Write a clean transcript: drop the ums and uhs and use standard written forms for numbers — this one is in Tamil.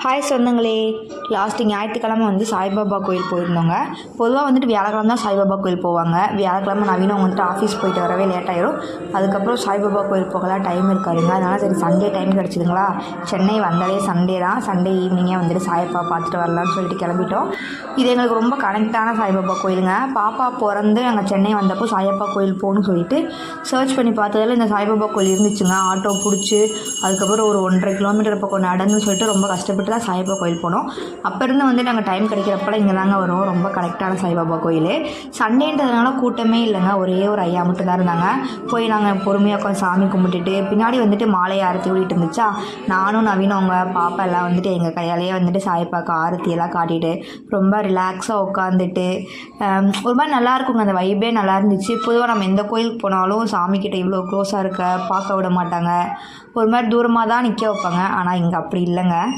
ஹாய் சொந்தங்களே, லாஸ்ட்டு ஞாயிற்றுக்கிழமை சாய்பாபா கோயில் போயிருந்தோங்க. பொதுவாக வியாழக்கிழமை தான் சாய்பாபா கோயில் போவாங்க. வியாழக்கிழமை நவீனம் அவங்க ஆஃபீஸ் போயிட்டு வரவே லேட் ஆயிடும். அதுக்கப்புறம் சாய்பாபா கோயில் போகலாம் டைம் இருக்காதுங்க. அதனால் சரி சண்டே டைம் கிடச்சிதுங்களா, சென்னை வந்தாலே சண்டே தான். சண்டே ஈவினிங்கே சாய்பாபா பார்த்துட்டு வரலான்னு சொல்லிட்டு கிளம்பிட்டோம். இது எங்களுக்கு ரொம்ப கனெக்டான சாய்பாபா கோயிலுங்க. பாப்பா பிறந்து நாங்கள் சென்னை வந்தப்போ சாய்பாபா கோயில் போகணும்னு சொல்லிட்டு சர்ச் பண்ணி பார்த்ததில் இந்த சாய்பாபா கோயில் இருந்துச்சுங்க. ஆட்டோ பிடிச்சி அதுக்கப்புறம் ஒரு 1.5 கிலோமீட்டர் பக்கம் நடந்துன்னு சொல்லிட்டு ரொம்ப கஷ்டப்பட்டு தான் சாய்பாபா கோயில் போனோம். அப்போ இருந்து நாங்கள் டைம் கிடைக்கிறப்பெல்லாம் இங்கே தாங்க வரும். ரொம்ப கரெக்டான சாய்பாபா கோயில். சண்டேன்றதுனால கூட்டமே இல்லைங்க. ஒரே ஒரு ஐயா மட்டும் தான் இருந்தாங்க. போய் நாங்கள் பொறுமையாக உட்காந்து சாமி கும்பிட்டுட்டு பின்னாடி மாலை ஆரத்தி ஓடிட்டு இருந்துச்சா, நானும் நவீனம் அவங்க பாப்பா எல்லாம் எங்கள் கையாலேயே சாய்பாக்கு ஆரத்தியெல்லாம் காட்டிட்டு ரொம்ப ரிலாக்ஸாக உட்காந்துட்டு ஒரு மாதிரி நல்லாயிருக்குங்க. அந்த வைபே நல்லா இருந்துச்சு. பொதுவாக நம்ம எந்த கோயிலுக்கு போனாலும் சாமிக்கிட்ட இவ்வளோ க்ளோஸாக இருக்க பார்க்க விட மாட்டாங்க. ஒரு மாதிரி தூரமாக தான் நிற்க வைப்பாங்க. ஆனால் இங்கே அப்படி இல்லைங்க.